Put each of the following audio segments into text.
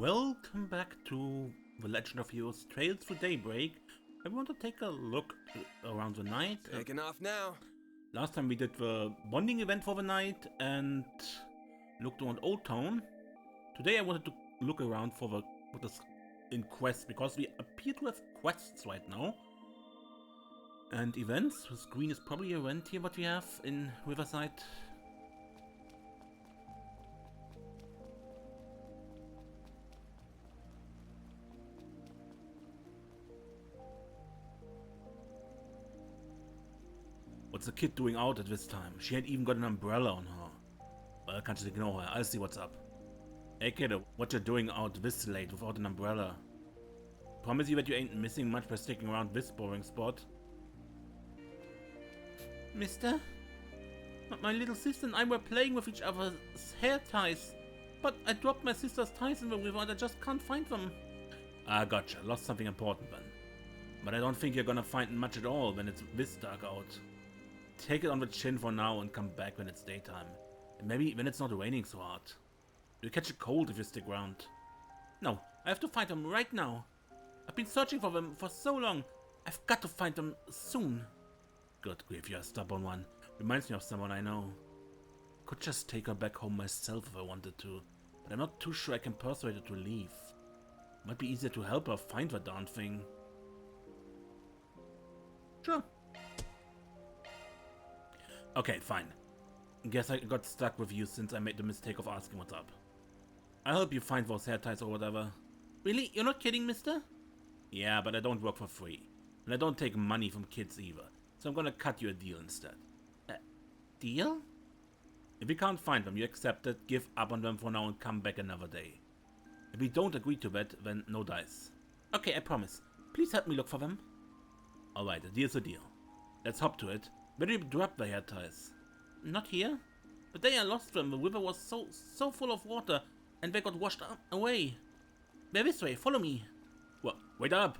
Welcome back to The Legend of Heroes Trails through Daybreak. I want to take a look around the night. Taking off now. Last time we did the bonding event for the night and looked around Old Town. Today I wanted to look around for what is in quests, because we appear to have quests right now. And events. This green is probably an event here what we have in Riverside. What's the kid doing out at this time? She had even got an umbrella on her. Well, I can't just ignore her. I'll see what's up. Hey kiddo, what you doing out this late without an umbrella? Promise you that you ain't missing much by sticking around this boring spot. Mister? My little sister and I were playing with each other's hair ties. But I dropped my sister's ties in the river and I just can't find them. Ah, gotcha. Lost something important then. But I don't think you're gonna find much at all when it's this dark out. Take it on the chin for now and come back when it's daytime. And maybe when it's not raining so hard. You'll catch a cold if you stick around. No, I have to find them right now. I've been searching for them for so long. I've got to find them soon. Good grief, you're a stubborn one. Reminds me of someone I know. Could just take her back home myself if I wanted to. But I'm not too sure I can persuade her to leave. Might be easier to help her find the darn thing. Sure. Okay, fine. Guess I got stuck with you since I made the mistake of asking what's up. I'll help you find those hair ties or whatever. Really? You're not kidding, mister? Yeah, but I don't work for free. And I don't take money from kids either. So I'm gonna cut you a deal instead. Deal? If we can't find them, you accept it, give up on them for now and come back another day. If we don't agree to that, then no dice. Okay, I promise. Please help me look for them. Alright, a deal's a deal. Let's hop to it. Where did you drop the hair ties? Not here. The day I lost them, the river was so full of water, and they got washed away. They're this way, follow me. Well, wait up.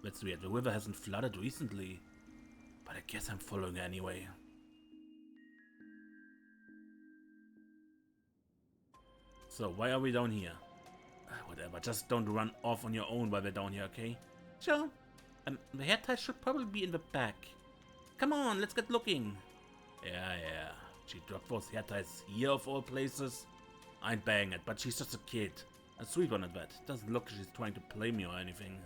That's weird, the river hasn't flooded recently. But I guess I'm following anyway. So, why are we down here? Whatever, just don't run off on your own while we're down here, okay? Sure. The hair ties should probably be in the back. Come on, let's get looking. Yeah. She dropped those hair ties here of all places. I ain't buying it, but she's just a kid. A sweet one at that. Doesn't look like she's trying to play me or anything.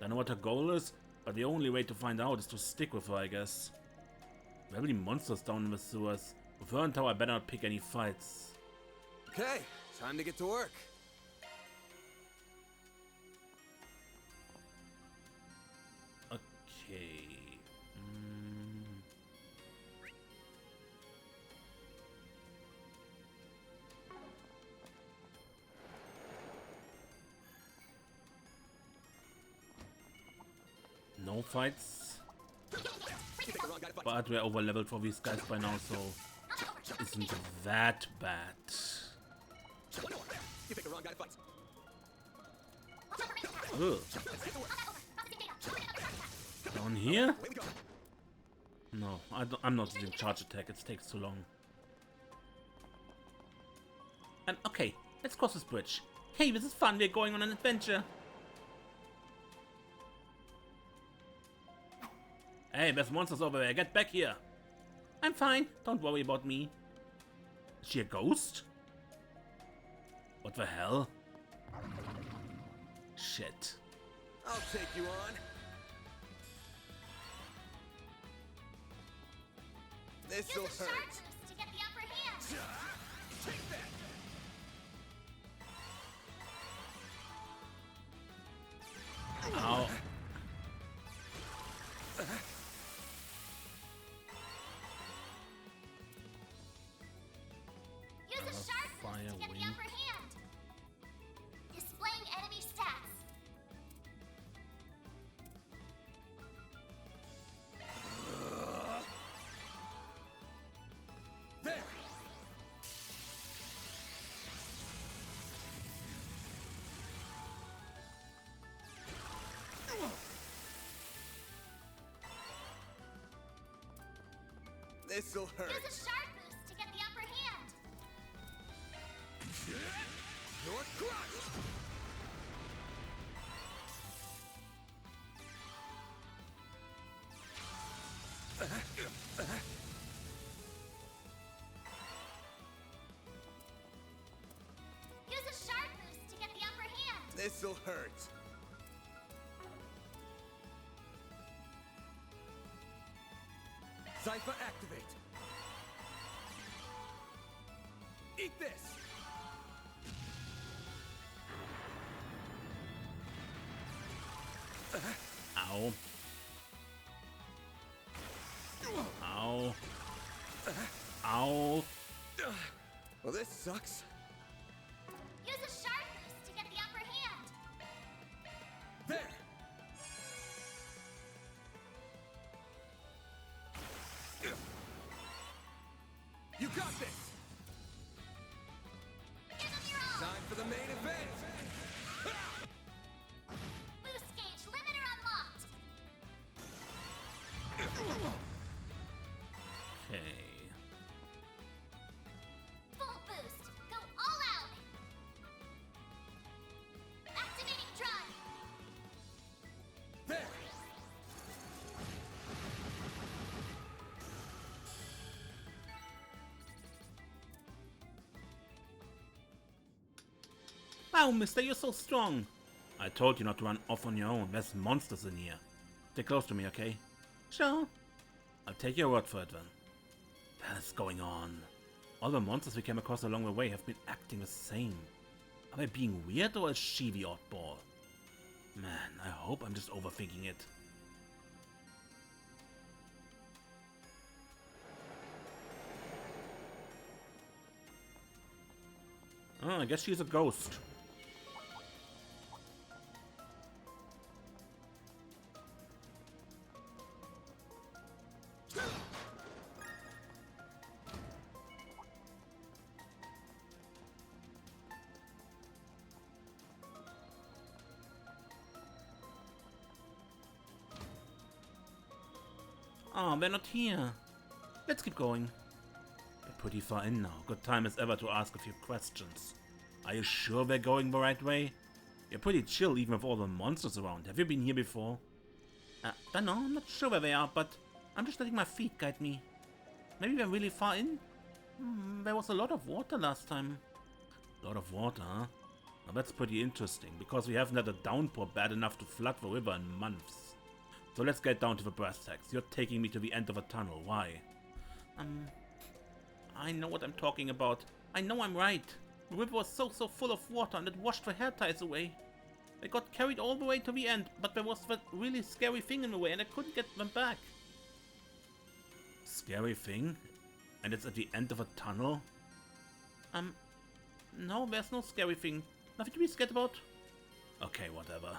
Don't know what her goal is, but the only way to find out is to stick with her, I guess. There are many monsters down in the sewers. With her in tow, I better not pick any fights. Okay, time to get to work. Okay. No fights. But we're over leveled for these guys by now, so isn't that bad. Ugh. Down here? No, I'm not using charge attack, it takes too long. Okay, let's cross this bridge. Hey, this is fun, we're going on an adventure. Hey, there's monsters over there, get back here. I'm fine, don't worry about me. Is she a ghost? What the hell? Shit. I'll take you on. This'll Use a hurt. sharp boost to get the upper hand. Take that. Ow. Use a sharp fire boost to get wing. the upper hand. Displaying enemy stats. There. This'll hurt. Use a sharp boost to get the upper hand. You're crushed. This'll hurt. Zypher activate. Eat this. Ow. Ow. Ow. Well, this sucks. Use a sharp boost to get the upper hand. There. You got this. Give them your all. Time for the main event. Boost gauge limiter unlocked. Okay. Full boost. Go all out. Activating drive. There. Wow, mister, you're so strong. I told you not to run off on your own. There's monsters in here. Stay close to me, okay? Sure. I'll take your word for it then. What is going on? All the monsters we came across along the way have been acting the same. Are they being weird or is she the oddball? Man, I hope I'm just overthinking it. Oh, I guess she's a ghost. Oh, they're not here. Let's keep going. We're pretty far in now. Good time as ever to ask a few questions. Are you sure we're going the right way? You're pretty chill even with all the monsters around. Have you been here before? Don't know. I'm not sure where they are, but I'm just letting my feet guide me. Maybe we're really far in? There was a lot of water last time. A lot of water, huh? Now that's pretty interesting, because we haven't had a downpour bad enough to flood the river in months. So let's get down to the brass tacks. You're taking me to the end of a tunnel. Why? I know what I'm talking about. I know I'm right. The river was so full of water and it washed the hair ties away. They got carried all the way to the end, but there was that really scary thing in the way and I couldn't get them back. Scary thing? And it's at the end of a tunnel? No, there's no scary thing. Nothing to be scared about. Okay, whatever.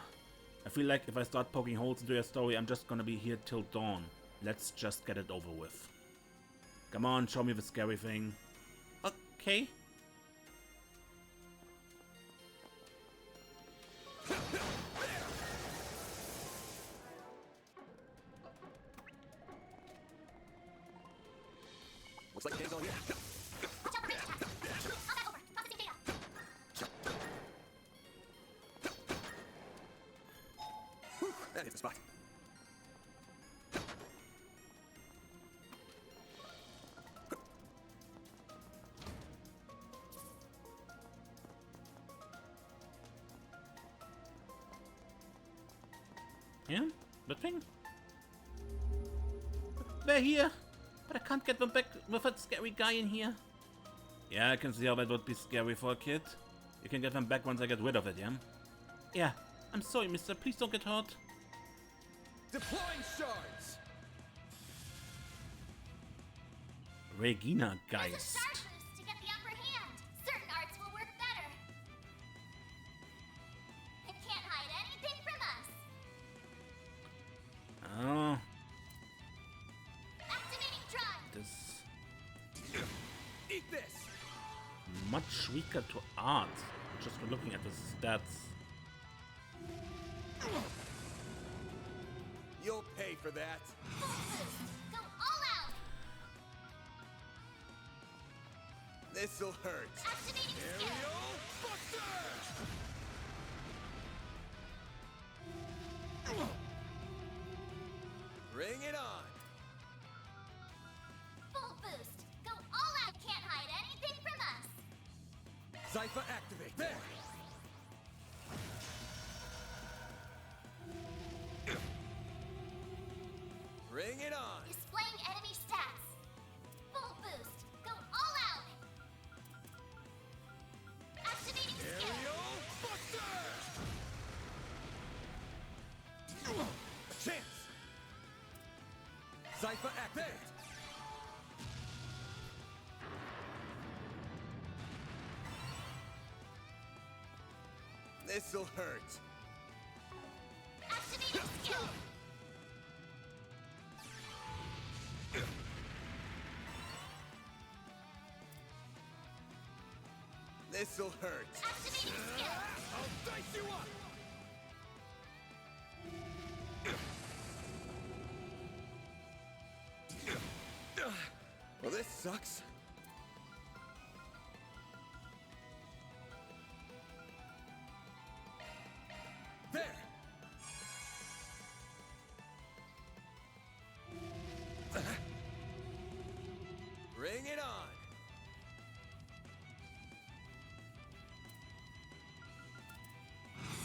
I feel like if I start poking holes into your story, I'm just gonna be here till dawn. Let's just get it over with. Come on, show me the scary thing. Okay. Looks like game's on here. Watch out for range attack. I'll back over. Processing data. Whew, that hits the spot. Yeah? The thing? They're here! But I can't get them back with that scary guy in here. Yeah, I can see how that would be scary for a kid. You can get them back once I get rid of it, yeah? Yeah. I'm sorry, mister. Please don't get hurt. Deploying shards. Regina Use a Geist. sharp boost to get the upper hand. Certain arts will work better. It can't hide anything from us. Oh, Activating drive. this Eat this. much weaker to art. Just for looking at the stats. You'll pay for that. Full boost. Go all out. This'll hurt. Activating skill. Aerial Buster! Bring it on. Full boost. Go all out. Can't hide anything from us. Zypher activate. There. Bring it on. Displaying enemy stats. Full boost. Go all out. Activating skill. Aerial Buster! A chance! Cypher activate! This'll hurt. Activating skill. This'll hurt. Activating skill. I'll dice you up! Well, this sucks. There! Bring it on!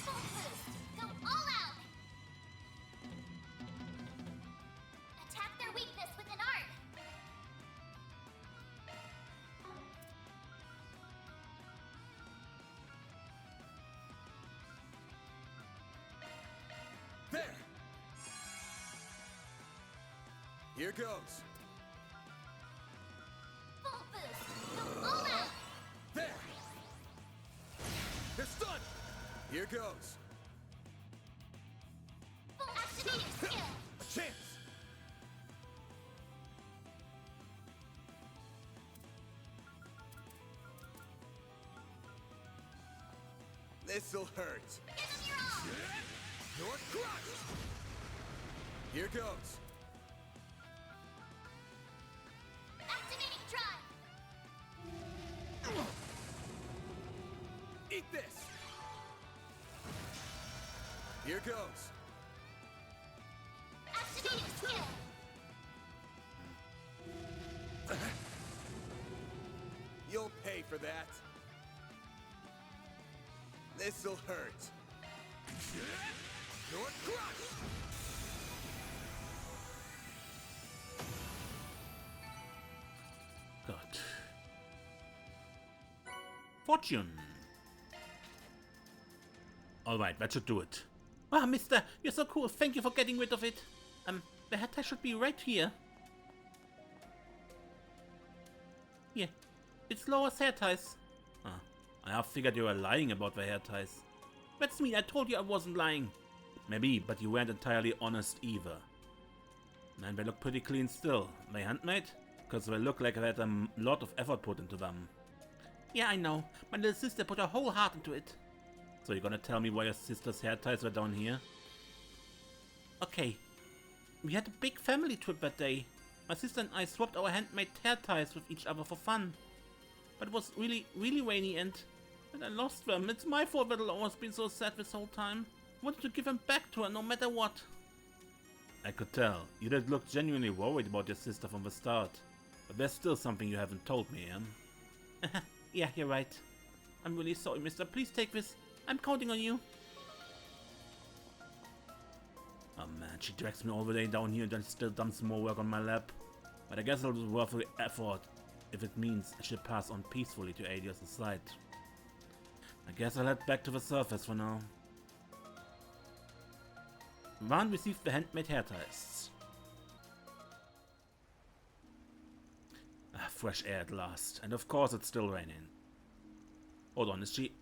Full boost. Go all out. Attack their weakness with an art. There! Here goes. Full boost. Go all out. There! They're stunned! Here goes. Full activating skill. A chance! This'll hurt. Give them your all. You're crushed! Here goes. Activating drive. Eat this! Here goes. Activating skill. You'll pay for that. This'll hurt. You're crushed! God. Fortune. Alright, that should do it. Ah, mister, you're so cool. Thank you for getting rid of it. The head tie should be right here. Here. It's Laura's hair ties. Ah, I have figured you were lying about the hair ties. That's me, I told you I wasn't lying. Maybe, but you weren't entirely honest either. Man, they look pretty clean still. They handmade? Because they look like they had a lot of effort put into them. Yeah, I know. My little sister put her whole heart into it. So you're gonna tell me why your sister's hair ties were down here? Okay. We had a big family trip that day. My sister and I swapped our handmade hair ties with each other for fun. But it was really, really rainy and I lost them. It's my fault that I've always been so sad this whole time. I wanted to give them back to her no matter what. I could tell. You did look genuinely worried about your sister from the start. But there's still something you haven't told me, Yeah, you're right. I'm really sorry, mister. Please take this. I'm counting on you. Oh man, she drags me all the way down here and then still dumps more work on my lap. But I guess it'll be worth the effort if it means I should pass on peacefully to Adios' side. I guess I'll head back to the surface for now. Van received the handmade hair ties. Ah, fresh air at last. And of course it's still raining. Hold on, is she...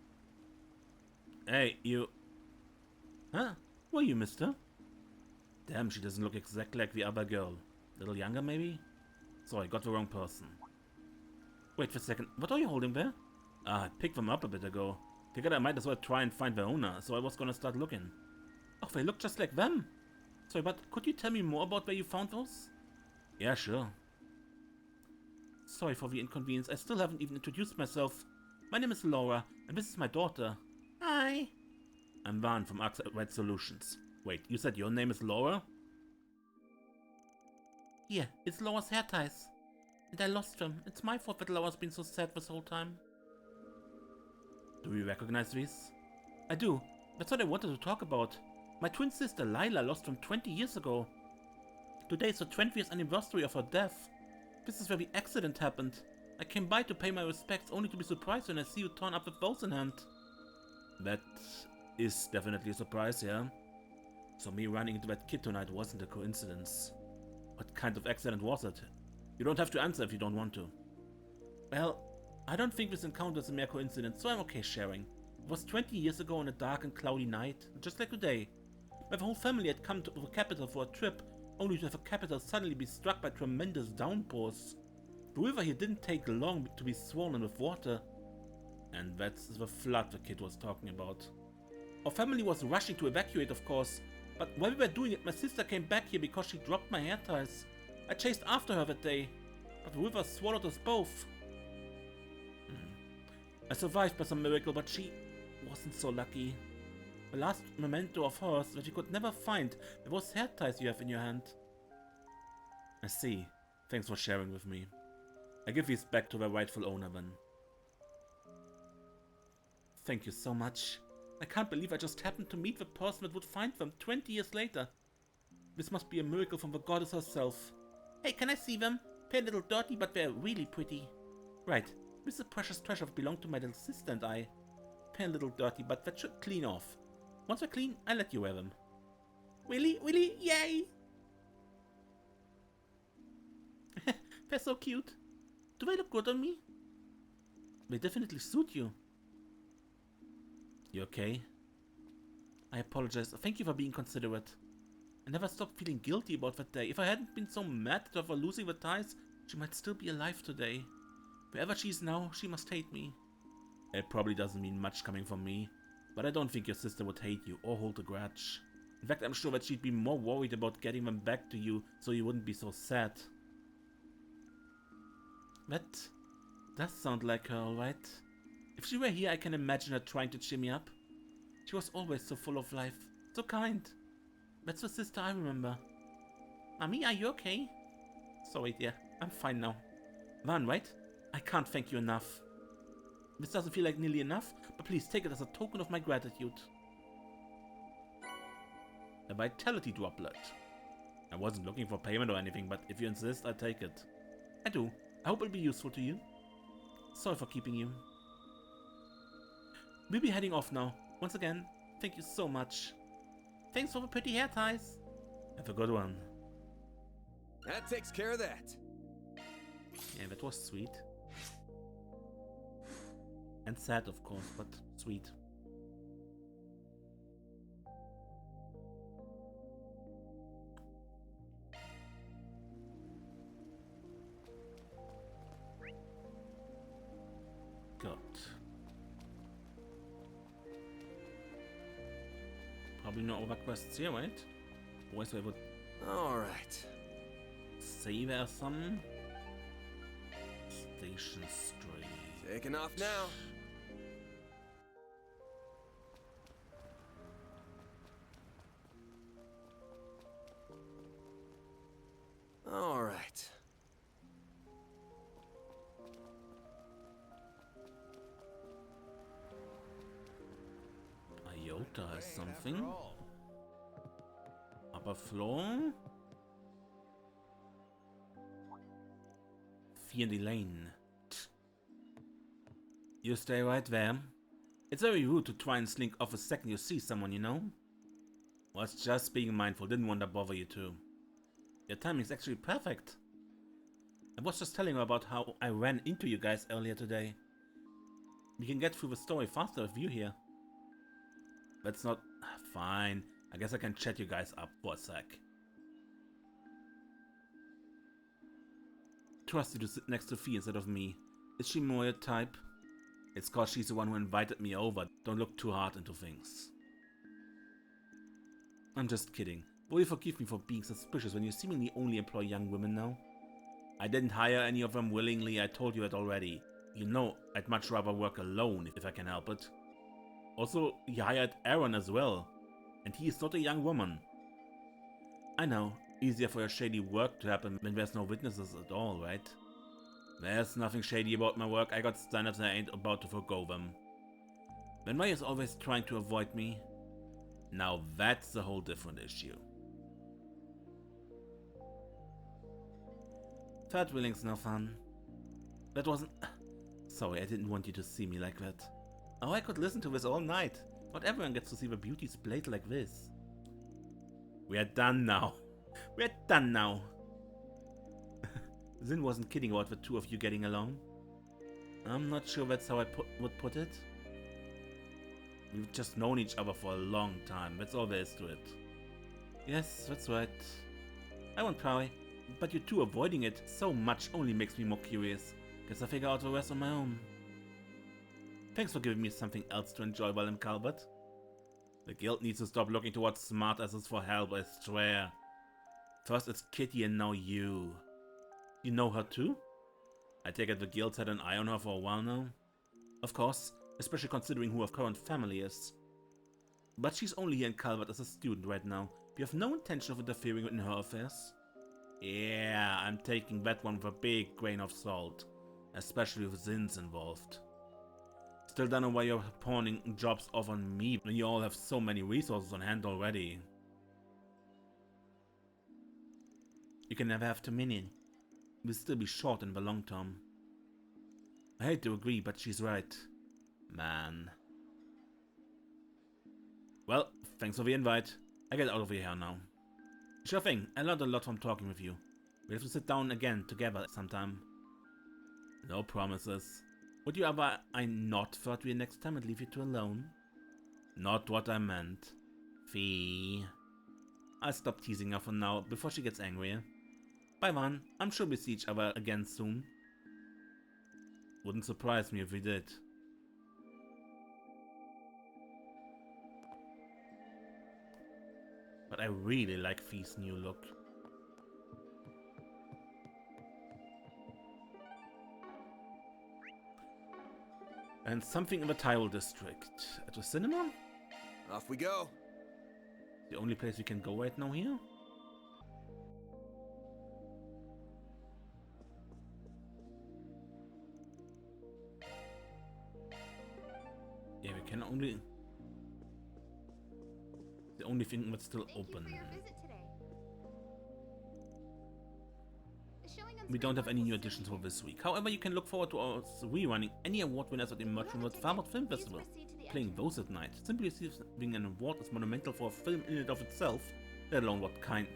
Hey, you... Huh? Who are you, mister? Damn, she doesn't look exactly like the other girl. Little younger, maybe? Sorry, got the wrong person. Wait for a second, what are you holding there? Ah, I picked them up a bit ago. Figured I might as well try and find the owner, so I was gonna start looking. Oh, they look just like them. Sorry, but could you tell me more about where you found those? Yeah, sure. Sorry for the inconvenience, I still haven't even introduced myself. My name is Laura, and this is my daughter. Hi. I'm Van from Red Solutions. Wait, you said your name is Laura? Yeah, it's Laura's hair ties. And I lost them. It's my fault that Laura's been so sad this whole time. Do you recognize these? I do. That's what I wanted to talk about. My twin sister Lila lost them 20 years ago. Today's the 20th anniversary of her death. This is where the accident happened. I came by to pay my respects only to be surprised when I see you turn up with bows in hand. That is definitely a surprise, yeah? So me running into that kid tonight wasn't a coincidence. What kind of accident was it? You don't have to answer if you don't want to. Well, I don't think this encounter is a mere coincidence, so I'm okay sharing. It was 20 years ago on a dark and cloudy night, just like today. My whole family had come to the capital for a trip, only to have the capital suddenly be struck by tremendous downpours. The river here didn't take long to be swollen with water. And that's the flood the kid was talking about. Our family was rushing to evacuate, of course, but while we were doing it, my sister came back here because she dropped my hair ties. I chased after her that day, but the river swallowed us both. I survived by some miracle, but she wasn't so lucky. The last memento of hers that you could never find were those hair ties you have in your hand. I see. Thanks for sharing with me. I give these back to their rightful owner then. Thank you so much. I can't believe I just happened to meet the person that would find them 20 years later. This must be a miracle from the goddess herself. Hey, can I see them? They're a little dirty, but they're really pretty. Right. This is a precious treasure that belonged to my little sister and I. They're a little dirty, but that should clean off. Once they're clean, I'll let you wear them. Really? Really? Yay! They're so cute. Do they look good on me? They definitely suit you. You okay? I apologize. Thank you for being considerate. I never stopped feeling guilty about that day. If I hadn't been so mad at her for losing the ties, she might still be alive today. Wherever she is now, she must hate me. It probably doesn't mean much coming from me, but I don't think your sister would hate you or hold a grudge. In fact, I'm sure that she'd be more worried about getting them back to you so you wouldn't be so sad. That does sound like her, alright. If she were here, I can imagine her trying to cheer me up. She was always so full of life, so kind. That's the sister I remember. Mommy, are you okay? Sorry, dear. I'm fine now. Van, right? I can't thank you enough. This doesn't feel like nearly enough, but please take it as a token of my gratitude. A vitality droplet. I wasn't looking for payment or anything, but if you insist, I take it. I do. I hope it'll be useful to you. Sorry for keeping you. We'll be heading off now. Once again, thank you so much. Thanks for the pretty hair ties. Have a good one. That takes care of that. Yeah, that was sweet. And sad, of course, but sweet. Good. Probably no other quests here, right? Otherwise I would Alright. say there's some. Station Street. Taking off now. Alright. Iota has something. Upper floor. Fiendy Lane. You stay right there. It's very rude to try and slink off a second you see someone, you know? Was just being mindful, didn't want to bother you too. Your timing's actually perfect. I was just telling her about how I ran into you guys earlier today. We can get through the story faster with you here. That's not... Fine. I guess I can chat you guys up for a sec. Trust you to sit next to Fee instead of me. Is she more your type? It's cause she's the one who invited me over. Don't look too hard into things. I'm just kidding. Will you forgive me for being suspicious when you seemingly only employ young women now? I didn't hire any of them willingly, I told you that already. You know, I'd much rather work alone if I can help it. Also, you hired Aaron as well. And he is not a young woman. I know, easier for your shady work to happen when there's no witnesses at all, right? There's nothing shady about my work, I got standards and I ain't about to forgo them. When Mai is always trying to avoid me, now that's a whole different issue. Third wheeling's no fun. That wasn't... Sorry, I didn't want you to see me like that. Oh, I could listen to this all night. Not everyone gets to see the beauty splayed like this. We are done now. We're done now. Zin wasn't kidding about the two of you getting along. I'm not sure that's how I would put it. We've just known each other for a long time. That's all there is to it. Yes, that's right. I won't pry, but you two avoiding it so much only makes me more curious. Guess I'll figure out the rest on my own. Thanks for giving me something else to enjoy while in Calvert. The guild needs to stop looking towards smartasses for help, I swear. First it's Kitty and now you. You know her too? I take it the guild's had an eye on her for a while now. Of course, especially considering who her current family is. But she's only here in Calvert as a student right now. We have no intention of interfering in her affairs. Yeah, I'm taking that one with a big grain of salt. Especially with Zin's involved. Still don't know why you're pawning jobs off on me when you all have so many resources on hand already. You can never have too many. We'll still be short in the long term. I hate to agree, but she's right. Man. Well, thanks for the invite. I get out of here now. Sure thing, I learned a lot from talking with you. We'll have to sit down again together sometime. No promises. Would you ever I not third wheel next time and leave you two alone? Not what I meant. Fee. I'll stop teasing her for now before she gets angrier. Bye, Van. I'm sure we'll see each other again soon. Wouldn't surprise me if we did. But I really like Fee's new look. And something in the Tyrol district. At the cinema? Off we go. The only place we can go right now here? Yeah, we can only... The only thing that's still open. We don't have any new additions for this week. However, you can look forward to us rerunning any award winners at the Emerging World Farmers Film Festival. Playing those at night. Simply receiving an award is monumental for a film in and of itself, let alone what kind.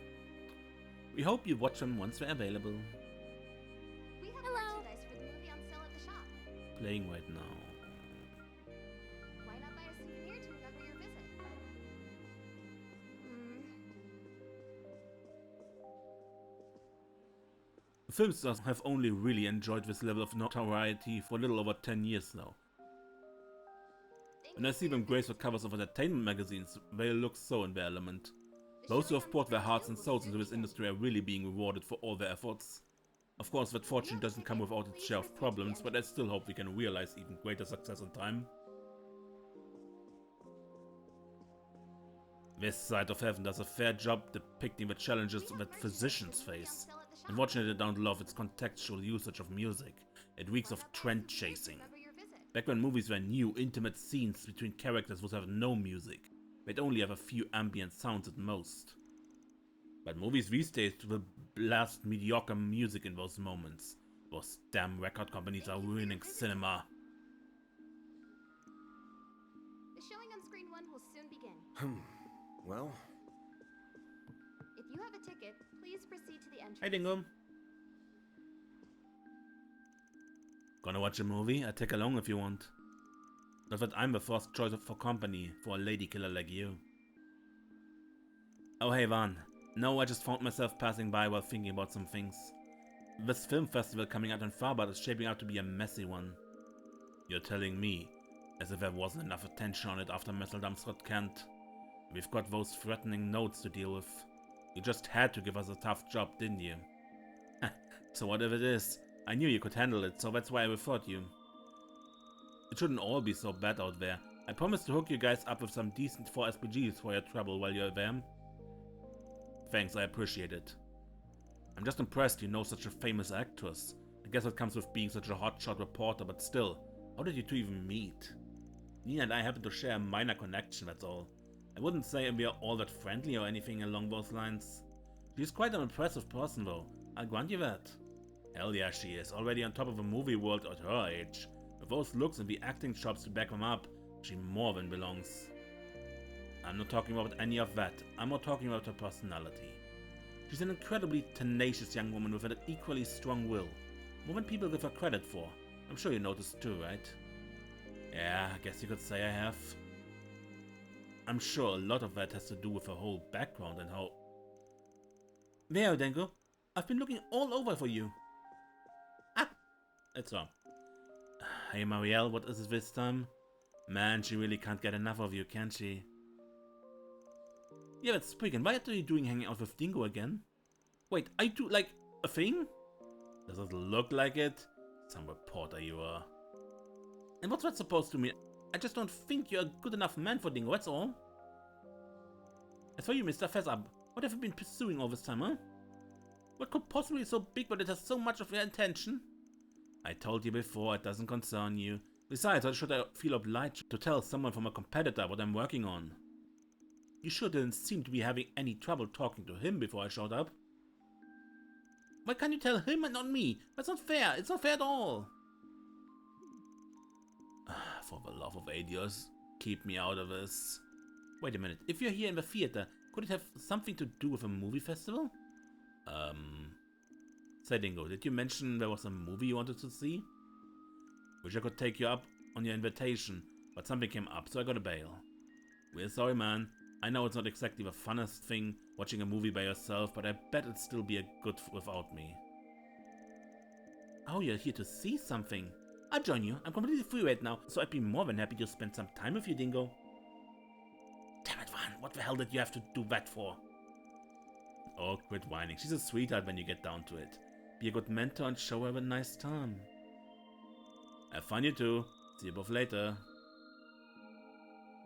We hope you watch them once they're available. We have merchandise for the movie on sale at the shop. Playing right now. Why not buy a souvenir to remember your visit? Film stars have only really enjoyed this level of notoriety for a little over 10 years now. When I see them grace the covers of entertainment magazines, they look so in their element. Those who have poured their hearts and souls into this industry are really being rewarded for all their efforts. Of course, that fortune doesn't come without its share of problems, but I still hope we can realize even greater success in time. This side of heaven does a fair job depicting the challenges that physicians face. Unfortunately, I don't love its contextual usage of music. It reeks of trend chasing. Back when movies were new, intimate scenes between characters would have no music. They'd only have a few ambient sounds at most. But movies these days will blast mediocre music in those moments. Those damn record companies are ruining cinema. The showing on screen 1 will soon begin. Well, If you have a ticket, please proceed to the entrance. Hey Dingo. Gonna watch a movie? I'll take along if you want. Not that I'm the first choice for company for a lady killer like you. Oh hey Van. No, I just found myself passing by while thinking about some things. This film festival coming out in Farbad is shaping out to be a messy one. You're telling me, as if there wasn't enough attention on it after Messeldam's got canned. We've got those threatening notes to deal with. You just had to give us a tough job, didn't you? So whatever it is, I knew you could handle it, so that's why I referred you. It shouldn't all be so bad out there. I promise to hook you guys up with some decent 4 SPGs for your trouble while you're there. Thanks, I appreciate it. I'm just impressed you know such a famous actress. I guess it comes with being such a hotshot reporter, but still, how did you two even meet? Nina and I happen to share a minor connection, that's all. I wouldn't say we are all that friendly or anything along those lines. She's quite an impressive person though, I'll grant you that. Hell yeah, she is. Already on top of a movie world at her age. With those looks and the acting chops to back them up, she more than belongs. I'm not talking about any of that. I'm more talking about her personality. She's an incredibly tenacious young woman with an equally strong will. More than people give her credit for. I'm sure you noticed too, right? Yeah, I guess you could say I have. I'm sure a lot of that has to do with her whole background and how... There, Dengo. I've been looking all over for you. Ah! It's wrong. Hey, Marielle, what is it this time? Man, she really can't get enough of you, can she? Yeah, that's freaking. Why are you doing hanging out with Dingo again? Wait, I do, like, a thing? Does it look like it? Some reporter you are. And what's that supposed to mean? I just don't think you're a good enough man for Dingo, that's all. As for you, Mr. Fess Up, what have you been pursuing all this time, huh? What could possibly be so big but it has so much of your attention? I told you before, it doesn't concern you. Besides, why should I feel obliged to tell someone from a competitor what I'm working on? You sure didn't seem to be having any trouble talking to him before I showed up. Why can't you tell him and not me? That's not fair. It's not fair at all. For the love of Adios, keep me out of this. Wait a minute. If you're here in the theater, could it have something to do with a movie festival? Say Dingo, did you mention there was a movie you wanted to see? Wish I could take you up on your invitation, but something came up, so I got a bail. We're sorry, man. I know it's not exactly the funnest thing watching a movie by yourself, but I bet it'd still be a good without me. Oh, you're here to see something. I'll join you. I'm completely free right now, so I'd be more than happy to spend some time with you, Dingo. Damn it, Van. What the hell did you have to do that for? Oh, quit whining. She's a sweetheart when you get down to it. Be a good mentor and show her a nice time. Have fun, you two. See you both later.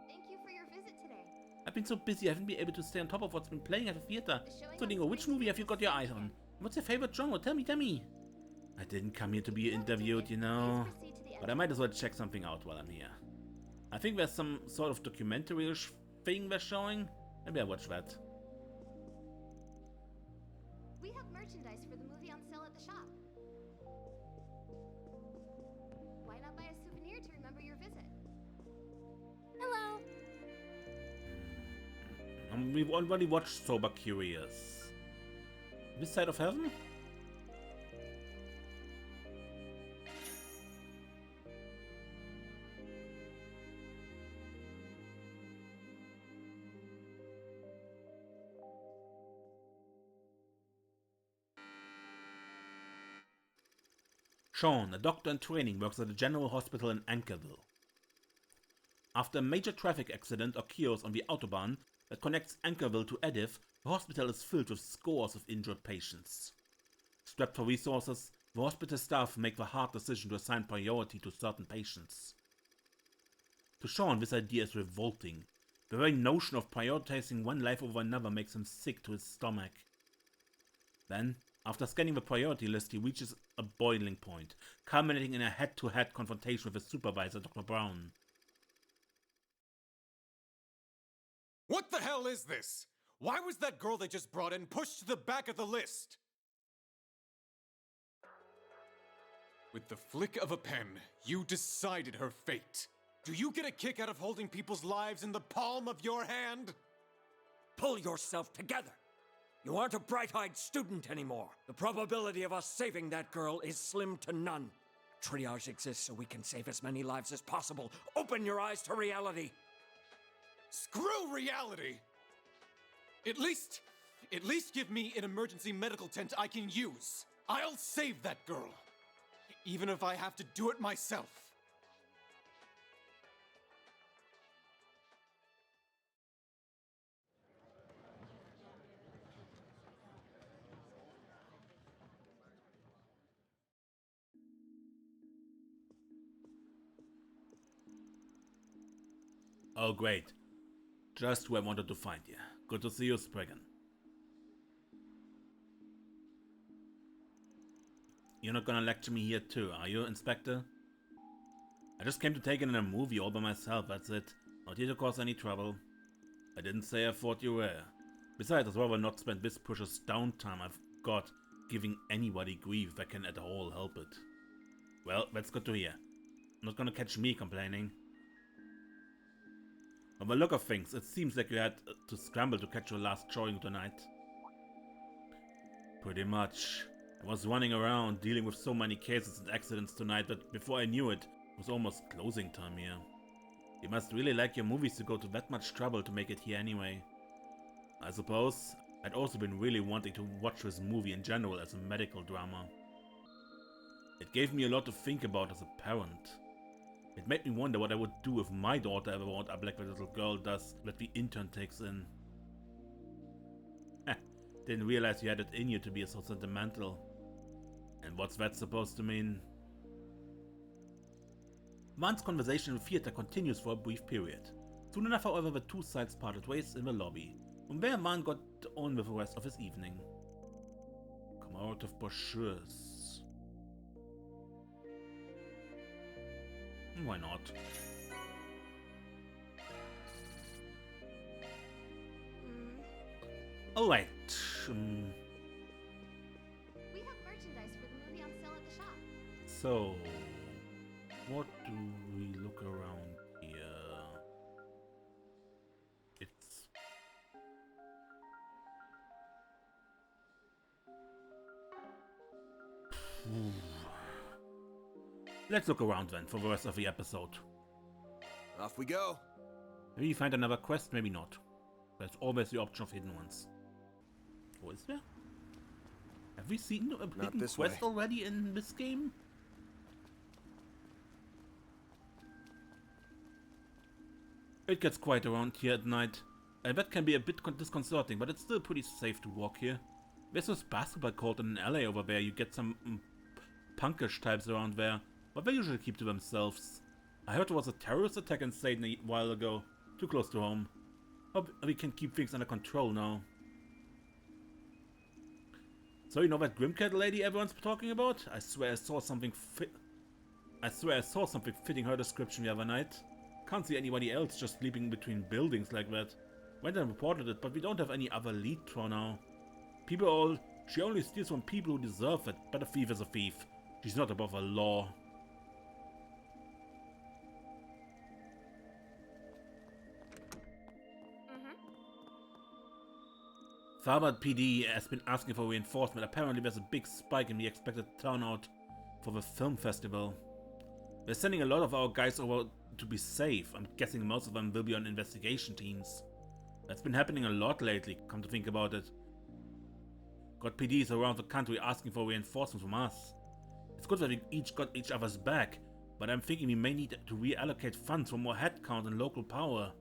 Thank you for your visit today. I've been so busy I haven't been able to stay on top of what's been playing at the theater. So Dingo, which movie have you got your eyes on? What's your favorite genre? Tell me. I didn't come here to be interviewed, you know. But I might as well check something out while I'm here. I think there's some sort of documentary-ish thing they're showing. Maybe I'll watch that. We have merchandise for the movie on sale at the shop. Why not buy a souvenir to remember your visit? Hello. We've already watched Sober Curious. This Side of Heaven? Sean, a doctor in training, works at a general hospital in Anchorville. After a major traffic accident occurs on the autobahn that connects Anchorville to Edith, the hospital is filled with scores of injured patients. Strapped for resources, the hospital staff make the hard decision to assign priority to certain patients. To Sean, this idea is revolting. The very notion of prioritizing one life over another makes him sick to his stomach. Then, after scanning the priority list, he reaches a boiling point, culminating in a head-to-head confrontation with his supervisor, Dr. Brown. What the hell is this? Why was that girl they just brought in pushed to the back of the list? With the flick of a pen, you decided her fate. Do you get a kick out of holding people's lives in the palm of your hand? Pull yourself together. You aren't a bright-eyed student anymore. The probability of us saving that girl is slim to none. Triage exists so we can save as many lives as possible. Open your eyes to reality. Screw reality! At least give me an emergency medical tent I can use. I'll save that girl. Even if I have to do it myself. Oh great. Just who I wanted to find you. Good to see you, Spriggan. You're not gonna lecture me here too, are you, Inspector? I just came to take it in a movie all by myself, that's it. Not here to cause any trouble. I didn't say I thought you were. Besides, I'd rather not spend this precious downtime I've got giving anybody grief if I can at all help it. Well, that's good to hear. Not gonna catch me complaining. From the look of things, it seems like you had to scramble to catch your last showing tonight. Pretty much. I was running around, dealing with so many cases and accidents tonight that before I knew it, it was almost closing time here. You must really like your movies to go to that much trouble to make it here anyway. I suppose I'd also been really wanting to watch this movie in general as a medical drama. It gave me a lot to think about as a parent. It made me wonder what I would do if my daughter ever wound up like the little girl does that the intern takes in. Didn't realize you had it in you to be so sentimental. And what's that supposed to mean? Van's conversation in the theater continues for a brief period. Soon enough, however, the two sides parted ways in the lobby. From there, Van got on with the rest of his evening. Commemorative brochures. Why not? Alright. We have merchandise for the movie on sale at the shop. So, what do we look around here? It's... Let's look around then for the rest of the episode. Off we go. Maybe you find another quest, maybe not. There's always the option of hidden ones. Oh, is there? Have we seen a hidden this quest way. already in this game? It gets quiet around here at night. And that can be a bit disconcerting, but it's still pretty safe to walk here. There's this basketball court in an alley over there. You get some punkish types around there, but they usually keep to themselves. I heard there was a terrorist attack in Satan a while ago. Too close to home. Hope we can keep things under control now. So you know that Grimcat lady everyone's talking about? I swear I saw something fitting her description the other night. Can't see anybody else just sleeping between buildings like that. Went and reported it, but we don't have any other lead for now. She only steals from people who deserve it, but a thief is a thief. She's not above the law. Farmard PD has been asking for reinforcement. Apparently there's a big spike in the expected turnout for the film festival. We're sending a lot of our guys over to be safe. I'm guessing most of them will be on investigation teams. That's been happening a lot lately, come to think about it. Got PDs around the country asking for reinforcements from us. It's good that we each got each other's back, but I'm thinking we may need to reallocate funds for more headcount and local power.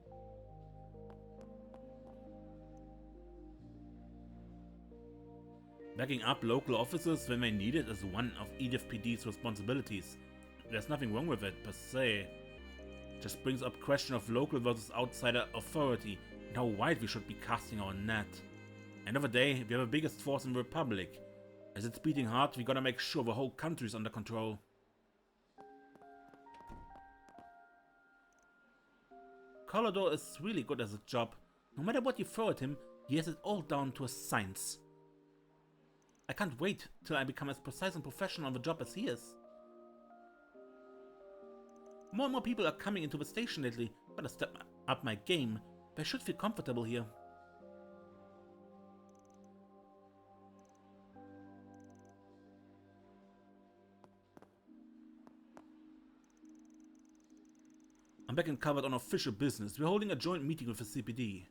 Backing up local officers when they need it is one of Edith PD's responsibilities. There's nothing wrong with it, per se. Just brings up question of local versus outsider authority and how wide we should be casting our net. End of the day, we have the biggest force in the Republic. As it's beating hard, we gotta make sure the whole country is under control. Collador is really good at his job. No matter what you throw at him, he has it all down to a science. I can't wait till I become as precise and professional on the job as he is. More and more people are coming into the station lately. Better step up my game. They should feel comfortable here. I'm back and covered on official business. We're holding a joint meeting with the CPD.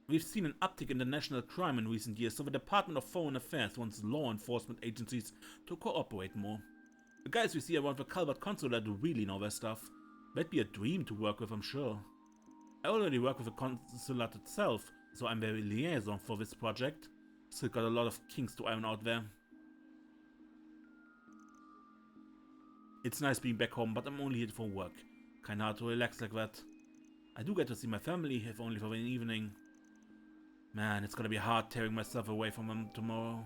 We've seen an uptick in international crime in recent years, so the Department of Foreign Affairs wants law enforcement agencies to cooperate more. The guys we see around the Calvert Consulate really know their stuff. That'd be a dream to work with, I'm sure. I already work with the consulate itself, so I'm their liaison for this project. Still got a lot of kinks to iron out there. It's nice being back home, but I'm only here for work. Kinda hard to relax like that. I do get to see my family, if only for an evening. Man, it's gonna be hard tearing myself away from them tomorrow.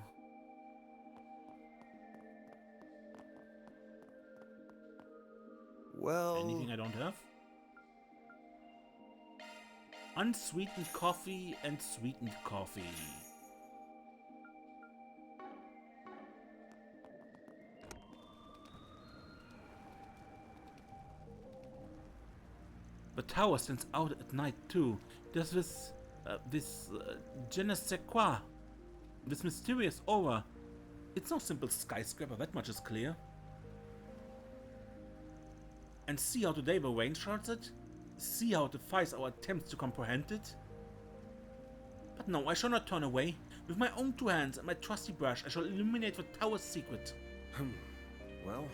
Well... Anything I don't have? Unsweetened coffee and sweetened coffee. The tower stands out at night too. There's this je ne sais quoi. This mysterious aura. It's no simple skyscraper, that much is clear. And see how today the rain shrouds it? See how it defies our attempts to comprehend it? But no, I shall not turn away. With my own 2 hands and my trusty brush, I shall illuminate the tower's secret. Well,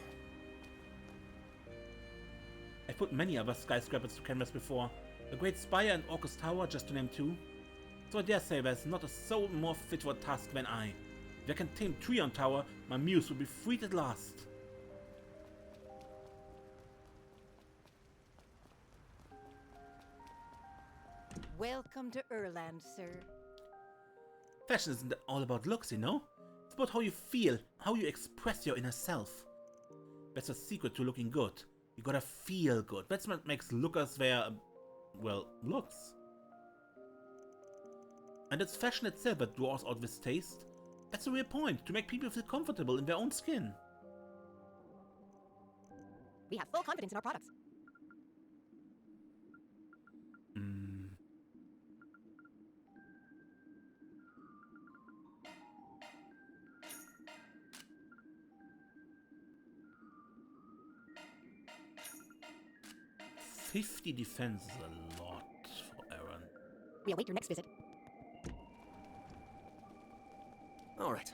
I've put many other skyscrapers to canvas before. The Great Spire and Orcus Tower, just to name 2. So I dare say there's not a soul more fit for the task than I. If I can tame Trion Tower, my muse will be freed at last. Welcome to Erland, sir. Fashion isn't all about looks, you know? It's about how you feel, how you express your inner self. That's the secret to looking good. You gotta feel good. That's what makes lookers their, well, looks. And it's fashion itself that draws out this taste. That's the real point, to make people feel comfortable in their own skin. We have full confidence in our products. $50 defense is a lot for Aaron. We await your next visit. all right.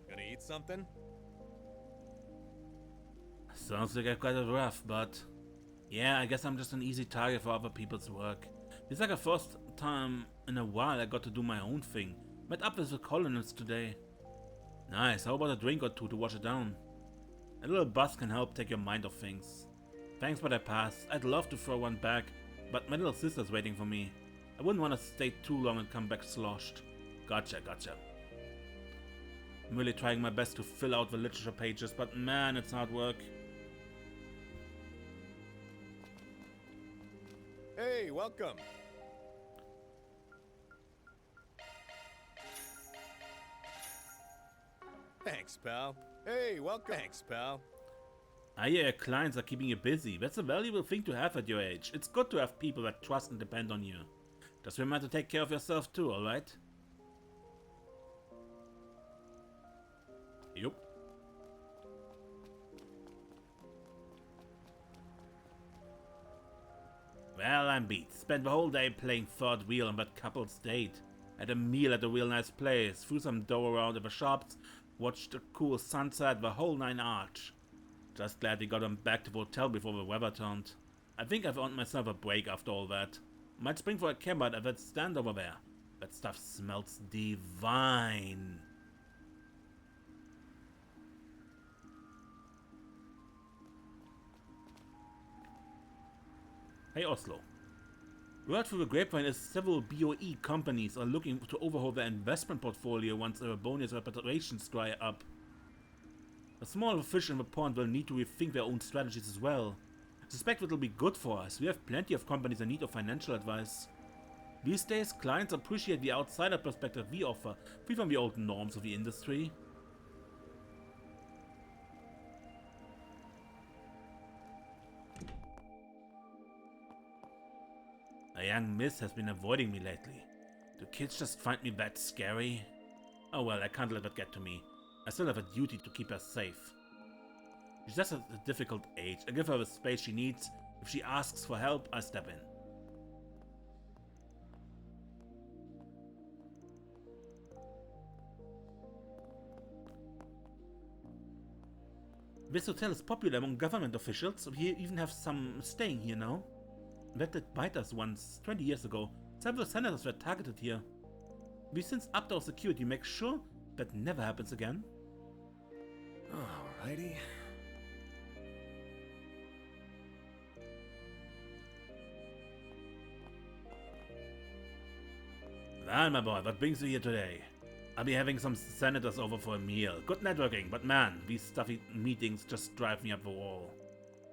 Gonna eat something? Sounds like I've got it rough, but yeah, I guess I'm just an easy target for other people's work. It's like the first time in a while I got to do my own thing. Met up with the colonists today. Nice, how about a drink or 2 to wash it down? A little buzz can help take your mind off things. Thanks, but I passed. I'd love to throw one back, but my little sister's waiting for me. I wouldn't want to stay too long and come back sloshed. Gotcha. I'm really trying my best to fill out the literature pages, but man, it's hard work. Hey, welcome. Thanks, pal. Hey, welcome. Thanks, pal. I hear your clients are keeping you busy. That's a valuable thing to have at your age. It's good to have people that trust and depend on you. Just remember to take care of yourself too, alright? Yup. Well, I'm beat. Spent the whole day playing third wheel on that couple's date. Had a meal at a real nice place, threw some dough around at the shops, watched a cool sunset, the whole 9 arch. Just glad we got on back to the hotel before the weather turned. I think I've earned myself a break after all that. Might spring for a camera at that stand over there. That stuff smells divine. Hey Oslo. Word through the grapevine is several BOE companies are looking to overhaul their investment portfolio once their bonus reputations dry up. A small fish in the pond will need to rethink their own strategies as well. I suspect it'll be good for us. We have plenty of companies in need of financial advice. These days, clients appreciate the outsider perspective we offer, free from the old norms of the industry. A young miss has been avoiding me lately. Do kids just find me that scary? Oh well, I can't let that get to me. I still have a duty to keep her safe. She's just at a difficult age. I give her the space she needs. If she asks for help, I step in. This hotel is popular among government officials. We even have some staying here now. That did bite us once, 20 years ago. Several senators were targeted here. We've since upped our security, make sure that never happens again. Alrighty. Well, my boy, what brings you here today? I'll be having some senators over for a meal. Good networking, but man, these stuffy meetings just drive me up the wall.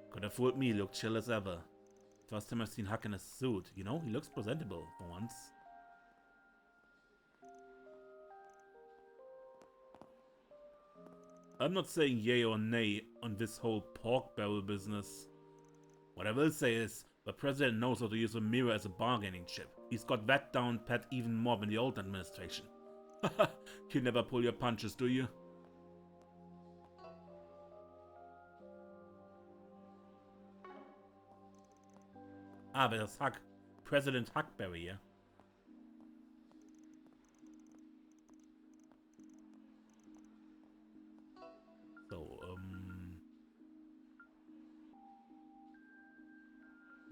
Could have fooled me, looked chill as ever. First time I've seen Huck in a suit, you know, he looks presentable for once. I'm not saying yay or nay on this whole pork barrel business. What I will say is, the president knows how to use a mirror as a bargaining chip. He's got that down pat even more than the old administration. Haha, you never pull your punches, do you? Ah, there's President Huckberry, yeah? So,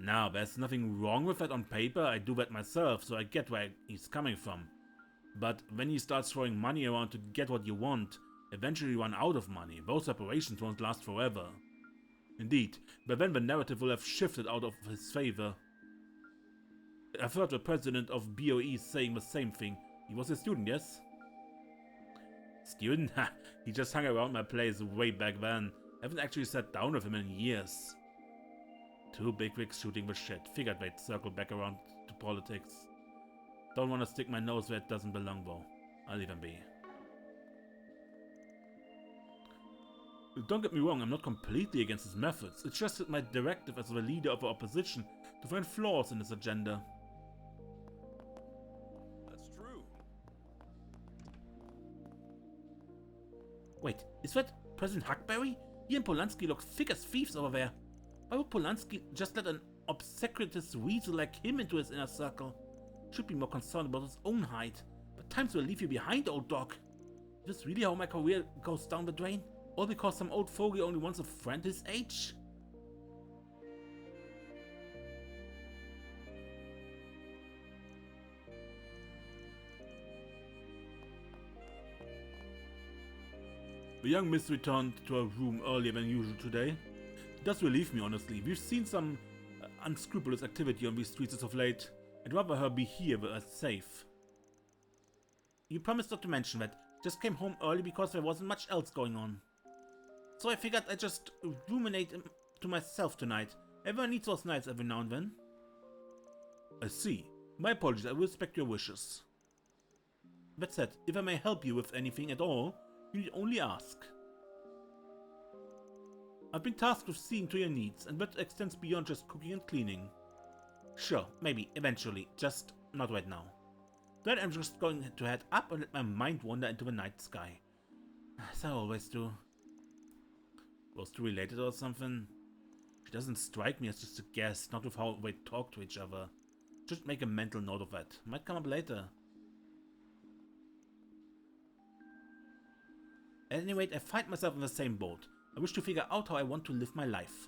now, there's nothing wrong with that on paper. I do that myself, so I get where he's coming from. But when you start throwing money around to get what you want, eventually you run out of money. Those operations won't last forever. Indeed, but then the narrative will have shifted out of his favor. I've heard the president of BOE saying the same thing. He was a student, yes? Student? Ha! He just hung around my place way back then. I haven't actually sat down with him in years. Two bigwigs shooting the shit. Figured they'd circle back around to politics. Don't want to stick my nose where it doesn't belong though. I'll leave him be. Don't get me wrong, I'm not completely against his methods. It's just that my directive as the leader of the opposition to find flaws in his agenda. That's true. Wait, is that President Huckberry? He and Polanski look thick as thieves over there. Why would Polanski just let an obsequious weasel like him into his inner circle? Should be more concerned about his own hide. But times will leave you behind, old dog. Is this really how my career goes down the drain? All because some old fogey only wants a friend his age? The young miss returned to her room earlier than usual today. It does relieve me, honestly. We've seen some unscrupulous activity on these streets as of late. I'd rather her be here where it's safe. You promised not to mention that. Just came home early because there wasn't much else going on. So I figured I'd just ruminate to myself tonight. Everyone needs those nights every now and then. I see. My apologies, I will respect your wishes. That said, if I may help you with anything at all, you need only ask. I've been tasked with seeing to your needs, and that extends beyond just cooking and cleaning. Sure, maybe, eventually, just not right now. Then I'm just going to head up and let my mind wander into the night sky. As I always do. Was too related or something? She doesn't strike me as just a guest, not with how they talk to each other. Just make a mental note of that. Might come up later. At any rate, I find myself in the same boat. I wish to figure out how I want to live my life.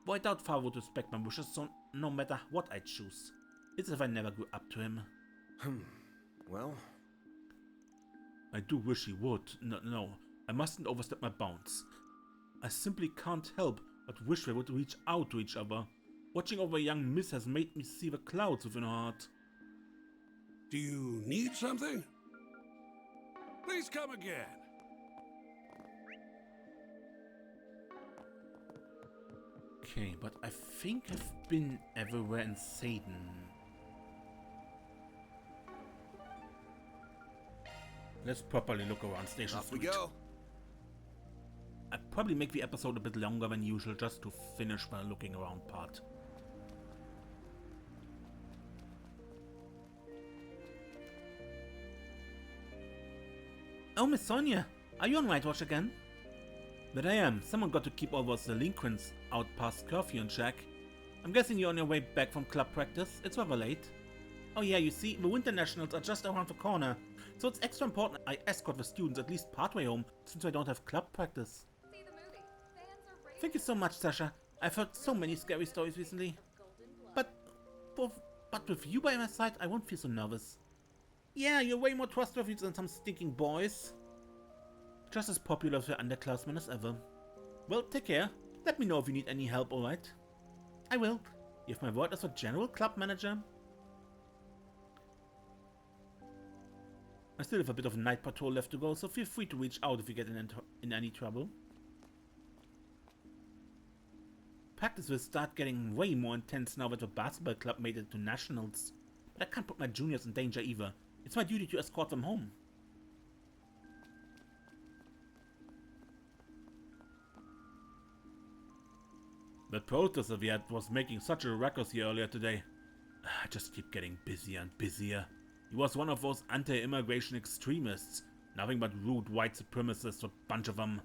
Though I doubt Father would respect my wishes, so no matter what I choose. It's as if I never grew up to him. Well... I do wish he would. No, I mustn't overstep my bounds. I simply can't help but wish they would reach out to each other. Watching over a young miss has made me see the clouds within her heart. Do you need something? Please come again. Okay, but I think I've been everywhere in Satan. Let's properly look around Station Off we Street. go. I'd probably make the episode a bit longer than usual just to finish the looking around part. Oh, Miss Sonia, are you on White Watch again? That I am. Someone got to keep all those delinquents out past curfew in check. I'm guessing you're on your way back from club practice. It's rather late. Oh yeah, you see, the Winter Nationals are just around the corner. So it's extra important I escort the students at least partway home, since I don't have club practice. See the movie. Fans are raving. Thank you so much, Sasha. I've heard so many scary stories recently. But with you by my side, I won't feel so nervous. Yeah, you're way more trustworthy than some stinking boys. Just as popular with the underclassmen as ever. Well, take care. Let me know if you need any help, alright? I will. You have my word as a general club manager. I still have a bit of night patrol left to go, so feel free to reach out if you get in any trouble. Practice will start getting way more intense now that the basketball club made it to nationals. But I can't put my juniors in danger either. It's my duty to escort them home. That protester we had was making such a ruckus here earlier today. I just keep getting busier and busier. He was one of those anti-immigration extremists. Nothing but rude white supremacists, a bunch of them.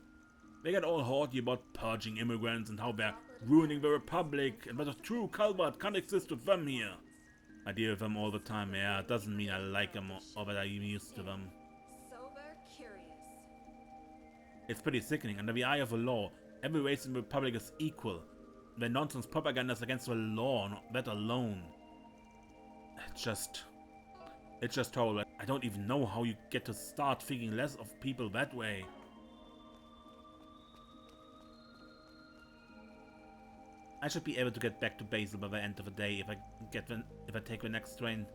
They get all haughty about purging immigrants and how they're ruining the republic, and that a true Calvert can't exist with them here. I deal with them all the time, yeah, it doesn't mean I like them or that I'm used to them. Sober curious. It's pretty sickening. Under the eye of the law, every race in the republic is equal. Their nonsense propaganda is against the law, not that alone. It's just horrible. I don't even know how you get to start thinking less of people that way. I should be able to get back to Basel by the end of the day if I take the next train.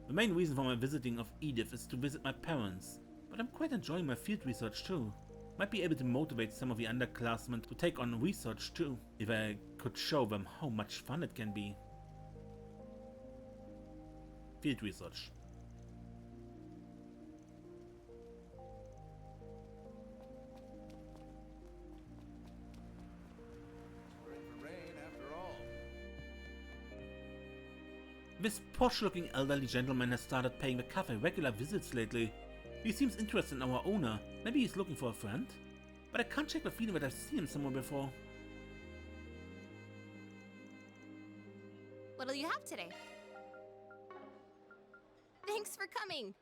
The main reason for my visiting of Edith is to visit my parents, but I'm quite enjoying my field research too. Might be able to motivate some of the underclassmen to take on research too, if I could show them how much fun it can be. Field research. This posh-looking elderly gentleman has started paying the cafe regular visits lately. He seems interested in our owner. Maybe he's looking for a friend? But I can't shake the feeling that I've seen him somewhere before. What'll you have today? Thanks for coming.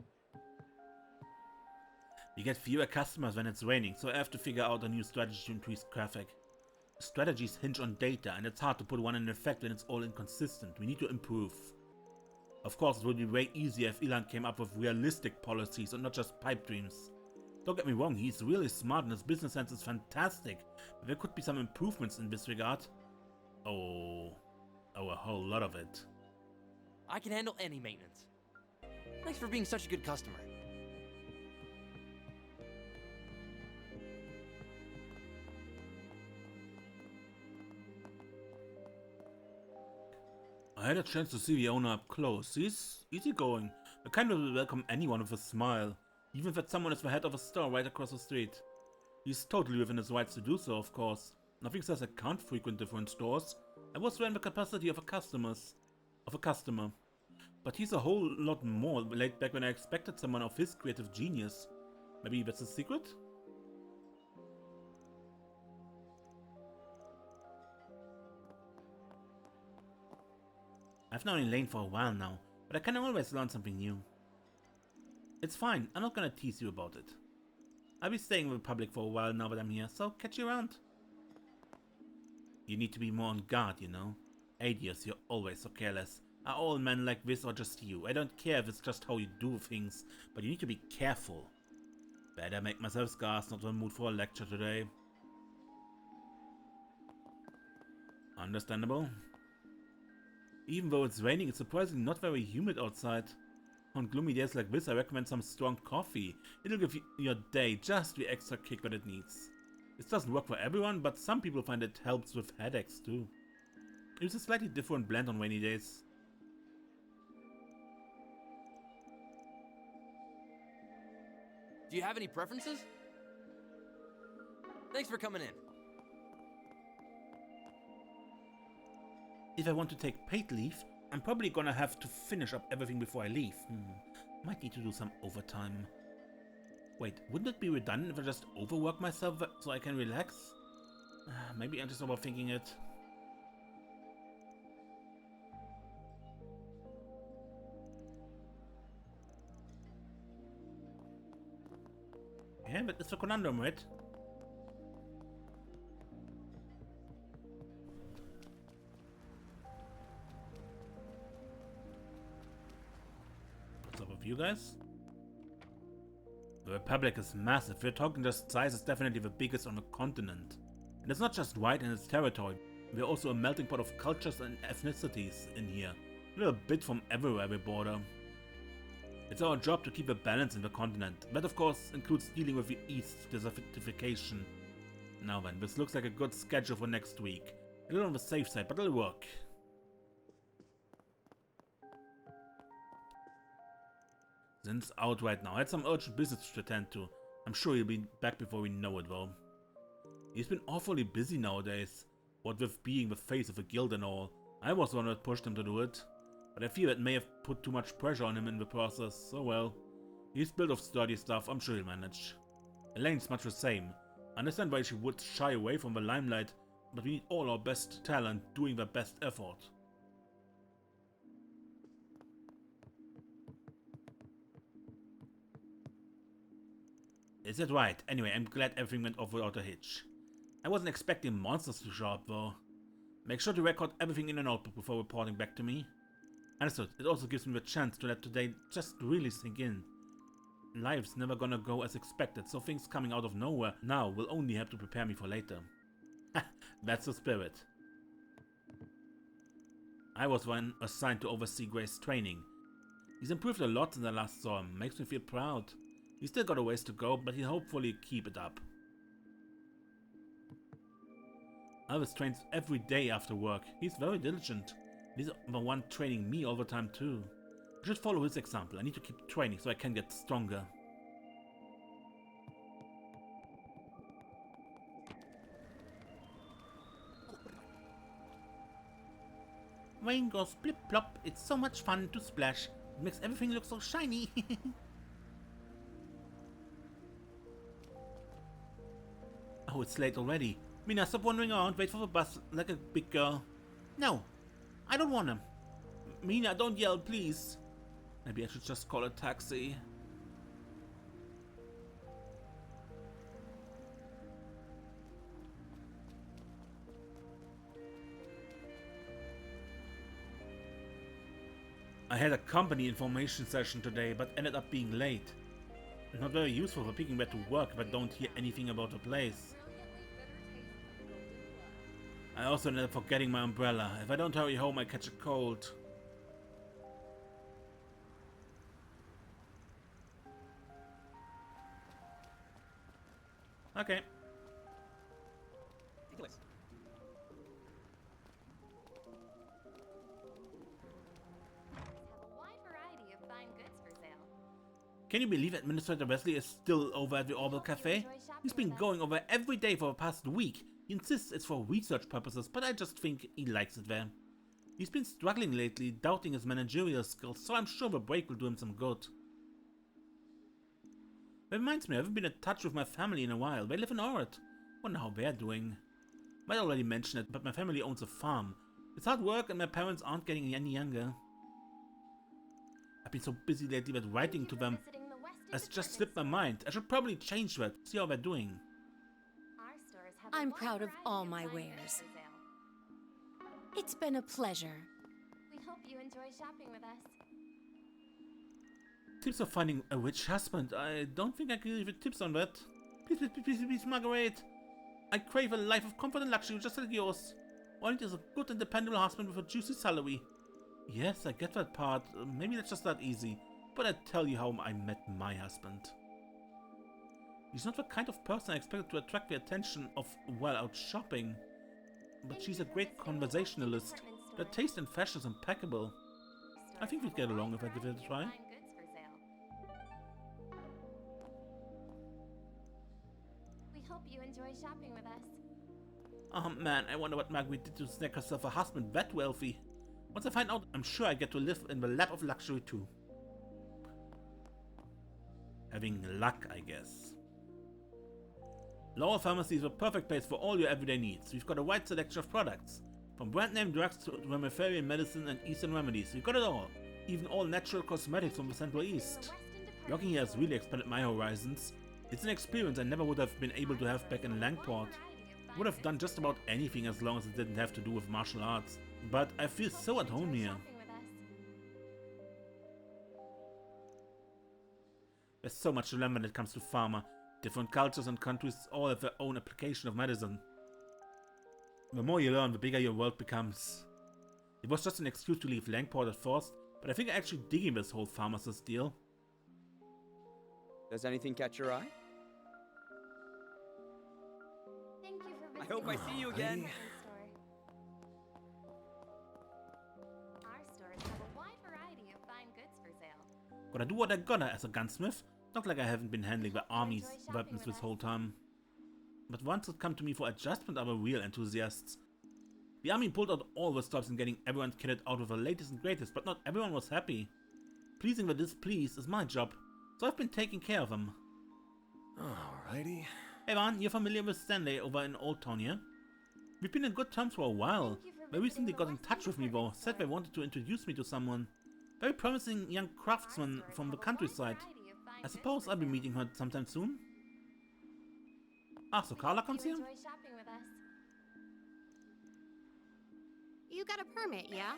We get fewer customers when it's raining, so I have to figure out a new strategy to increase traffic. Strategies hinge on data, and it's hard to put one in effect when it's all inconsistent. We need to improve. Of course, it would be way easier if Ilan came up with realistic policies and not just pipe dreams. Don't get me wrong, he's really smart and his business sense is fantastic, but there could be some improvements in this regard. Oh, a whole lot of it. I can handle any maintenance. Thanks for being such a good customer. I had a chance to see the owner up close. He's easygoing. The kind that will welcome anyone with a smile, even if that someone is the head of a store right across the street. He's totally within his rights to do so, of course. Nothing says I can't frequent different stores. I was there in the capacity of a customer. But he's a whole lot more laid back than I expected someone of his creative genius. Maybe that's a secret? I've known Elaine for a while now, but I can always learn something new. It's fine, I'm not gonna tease you about it. I'll be staying in the Republic for a while now that I'm here, so catch you around. You need to be more on guard, you know. Adios, you're always so careless. Are all men like this or just you? I don't care if it's just how you do things, but you need to be careful. Better make myself scarce, not in the mood for a lecture today. Understandable. Even though it's raining, it's surprisingly not very humid outside. On gloomy days like this, I recommend some strong coffee. It'll give your day just the extra kick that it needs. This doesn't work for everyone, but some people find it helps with headaches too. Use a slightly different blend on rainy days. Do you have any preferences? Thanks for coming in. If I want to take paid leave, I'm probably gonna have to finish up everything before I leave. Might need to do some overtime. Wait, wouldn't it be redundant if I just overwork myself so I can relax? Maybe I'm just overthinking it. Yeah, but it's a conundrum, right? What's up with you guys? The Republic is massive. We're talking just size is definitely the biggest on the continent. And it's not just wide in its territory. We're also a melting pot of cultures and ethnicities in here. A little bit from everywhere we border. It's our job to keep a balance in the continent. That of course includes dealing with the East's desertification. Now then, this looks like a good schedule for next week. A little on the safe side, but it'll work. Zin's out right now. I had some urgent business to attend to. I'm sure he'll be back before we know it though. He's been awfully busy nowadays. What with being the face of the guild and all. I was the one that pushed him to do it. But I fear it may have put too much pressure on him in the process, so well. He's built of sturdy stuff, I'm sure he'll manage. Elaine's much the same. I understand why she would shy away from the limelight, but we need all our best talent doing their best effort. Is that right? Anyway, I'm glad everything went off without a hitch. I wasn't expecting monsters to show up though. Make sure to record everything in a notebook before reporting back to me. Understood. It also gives me the chance to let today just really sink in. Life's never gonna go as expected, so things coming out of nowhere now will only help to prepare me for later. That's the spirit. I was one assigned to oversee Gray's training. He's improved a lot since I last saw him, makes me feel proud. He's still got a ways to go, but he'll hopefully keep it up. Elvis trains every day after work. He's very diligent. He's the one training me all the time too. I should follow his example. I need to keep training so I can get stronger. Rain goes blip plop. It's so much fun to splash. It makes everything look so shiny. Oh, it's late already. Mina, stop wandering around. Wait for the bus like a big girl. No, I don't want him. Mina, don't yell, please. Maybe I should just call a taxi. I had a company information session today, but ended up being late. Not very useful for picking where to work if I don't hear anything about the place. I also ended up forgetting my umbrella. If I don't hurry home, I catch a cold. Okay. Can you believe Administrator Wesley is still over at the Orbital Cafe? He's been going over every day for the past week. He insists it's for research purposes, but I just think he likes it there. He's been struggling lately, doubting his managerial skills, so I'm sure the break will do him some good. That reminds me, I haven't been in touch with my family in a while. They live in Oret. Wonder how they're doing. Might already mention it, but my family owns a farm. It's hard work and my parents aren't getting any younger. I've been so busy lately that writing to them has just slipped my mind. I should probably change that, see how they're doing. I'm proud of all my wares. It's been a pleasure. We hope you enjoy shopping with us. Tips of finding a rich husband. I don't think I can give you tips on that. Please, please, please, please, Margaret. I crave a life of comfort and luxury just like yours. All I need is a good and dependable husband with a juicy salary. Yes, I get that part. Maybe that's just that easy. But I tell you how I met my husband. He's not the kind of person I expected to attract the attention of, well, out shopping. But she's a great conversationalist. Her taste in fashion is impeccable. I think we'd get along if I give it a try. We hope you enjoy shopping with us. Oh man, I wonder what Margaret did to snag herself a husband that wealthy. Once I find out, I'm sure I get to live in the lap of luxury too. Having luck, I guess. Lowell Pharmacy is the perfect place for all your everyday needs. We've got a wide selection of products. From brand name drugs to Ramifarian medicine and Eastern remedies. We've got it all. Even all natural cosmetics from the Central East. Working here has really expanded my horizons. It's an experience I never would have been able to have back in Langport. I would have done just about anything as long as it didn't have to do with martial arts. But I feel so at home here. There's so much to learn when it comes to pharma. Different cultures and countries all have their own application of medicine. The more you learn, the bigger your world becomes. It was just an excuse to leave Langport at first, but I think I actually digging this whole pharmacist deal. Does anything catch your eye? Thank you for I visiting. hope I see you again. Our stores have a wide variety of fine goods for sale. Gotta do what I gotta as a gunsmith. Not like I haven't been handling the army's weapons this whole time. But once it come to me for adjustment, I'm a real enthusiast. The army pulled out all the stops in getting everyone kitted out with the latest and greatest, but not everyone was happy. Pleasing the displeased is my job, so I've been taking care of them. Alrighty. Hey Van, you're familiar with Stanley over in Old Town here? We've been in good terms for a while. They recently got in touch with me though, said they wanted to introduce me to someone. Very promising young craftsman from the countryside. I suppose I'll be meeting her sometime soon. Ah, so Carla comes here? You got a permit, yeah?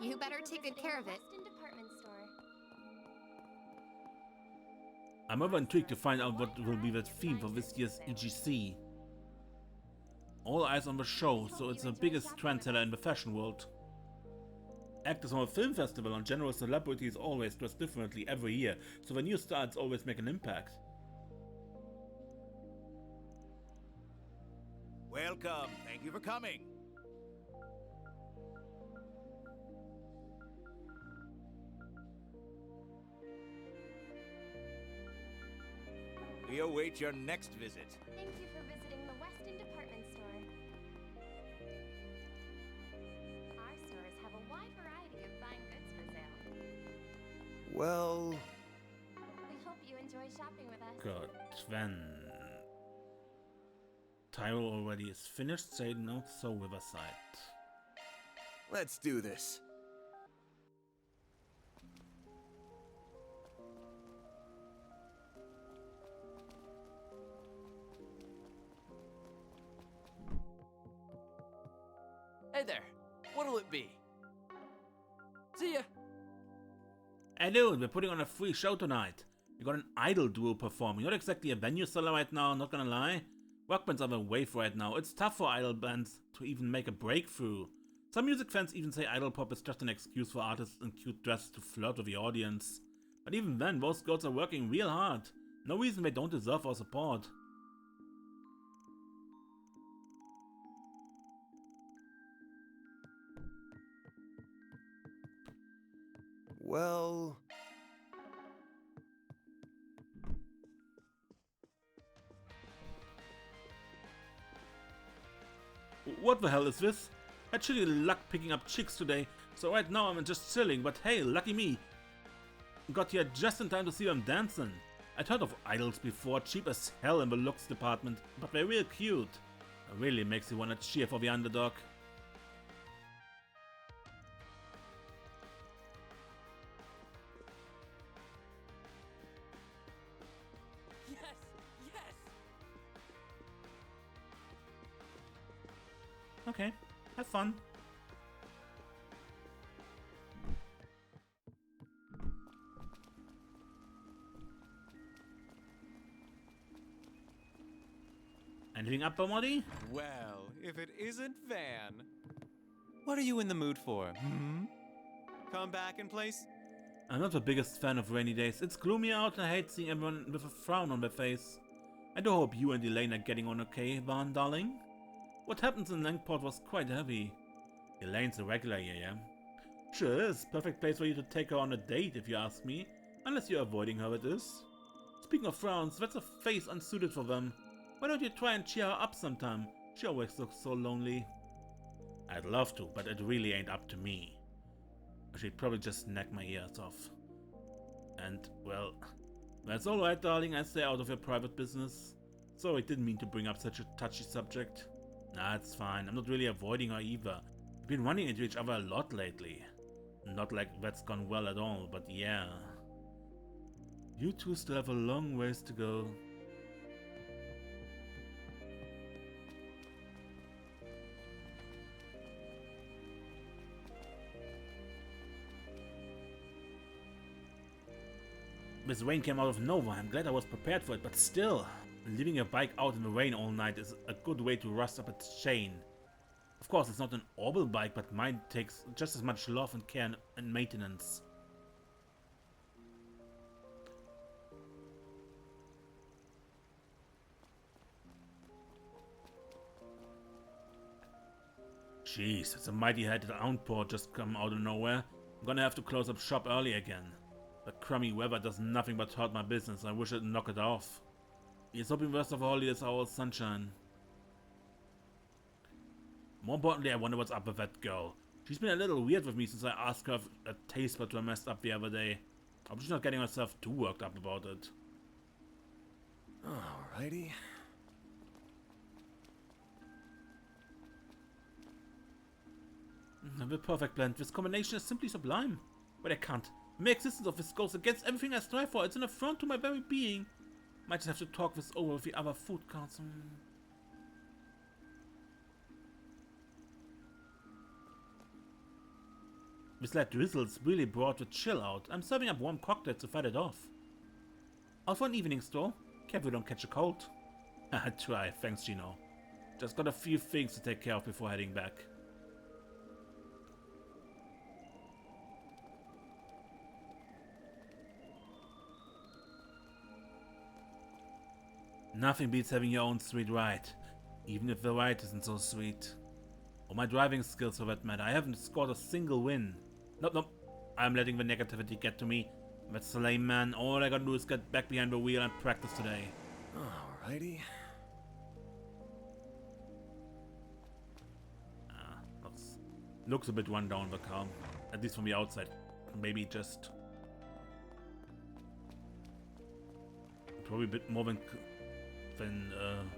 You better take good care of it. I'm ever intrigued to find out what will be the theme for this year's EGC. All eyes on the show, so it's the biggest trendsetter in the fashion world. Actors from a film festival and general celebrities always dress differently every year, so the new styles always make an impact. Welcome. Thank you for coming. We await your next visit. Thank you for visiting the Weston Department Store. Our stores have a wide variety of fine goods for sale. Well... We hope you enjoy shopping with us. Good, then... Tyro already is finished, say not so Riverside. let's do this. Hey there. What'll it be? See ya. Hey dude, we're putting on a free show tonight. We got an idol duo performing. Not exactly a venue seller right now, not gonna lie. Rock bands are the wave right now. It's tough for idol bands to even make a breakthrough. Some music fans even say idol pop is just an excuse for artists in cute dresses to flirt with the audience. But even then, those girls are working real hard. No reason they don't deserve our support. Well... What the hell is this? Had shitty luck picking up chicks today, so right now I'm just chilling, but hey, lucky me. Got here just in time to see them dancing. I'd heard of idols before, cheap as hell in the looks department, but they're real cute. It really makes you wanna cheer for the underdog. Yes! Yes! Okay, have fun. Anything up, Bomodi? Well, if it isn't Van. What are you in the mood for, Come back in place? I'm not the biggest fan of rainy days. It's gloomy out and I hate seeing everyone with a frown on their face. I do hope you and Elaine are getting on okay, Van, darling. What happens in Langport was quite heavy. Elaine's a regular here, yeah? Sure is. Perfect place for you to take her on a date, if you ask me. Unless you're avoiding her, it is. Speaking of frowns, that's a face unsuited for them. Why don't you try and cheer her up sometime? She always looks so lonely. I'd love to, but it really ain't up to me. She'd probably just snack my ears off. And, well, that's alright, darling. I stay out of your private business. Sorry, didn't mean to bring up such a touchy subject. Nah, it's fine. I'm not really avoiding her either. We've been running into each other a lot lately. Not like that's gone well at all, but yeah. You two still have a long ways to go. This rain came out of nowhere. I'm glad I was prepared for it, but still, leaving a bike out in the rain all night is a good way to rust up its chain. Of course, it's not an orbital bike, but mine takes just as much love and care and maintenance. Jeez, it's a mighty-headed outpour just come out of nowhere. I'm gonna have to close up shop early again. The crummy weather does nothing but hurt my business. I wish I'd knock it off. He's hoping worst of all is our sunshine. More importantly, I wonder what's up with that girl. She's been a little weird with me since I asked her if a taste buds were messed up the other day. I hope she's not getting herself too worked up about it. Alrighty. The perfect blend. This combination is simply sublime. But I can't. The mere existence of this goes against everything I strive for. It's an affront to my very being. Might just have to talk this over with the other food cards. This light drizzle's really brought the chill out. I'm serving up warm cocktails to fight it off. Out for an evening stroll? Careful don't catch a cold. I try, thanks Gino. Just got a few things to take care of before heading back. Nothing beats having your own sweet ride, even if the ride isn't so sweet. Or my driving skills for that matter. I haven't scored a single win. Nope. I'm letting the negativity get to me. That's lame, man. All I gotta do is get back behind the wheel and practice today. Alrighty. Looks a bit run down, the car. At least from the outside. Maybe just... Probably a bit more than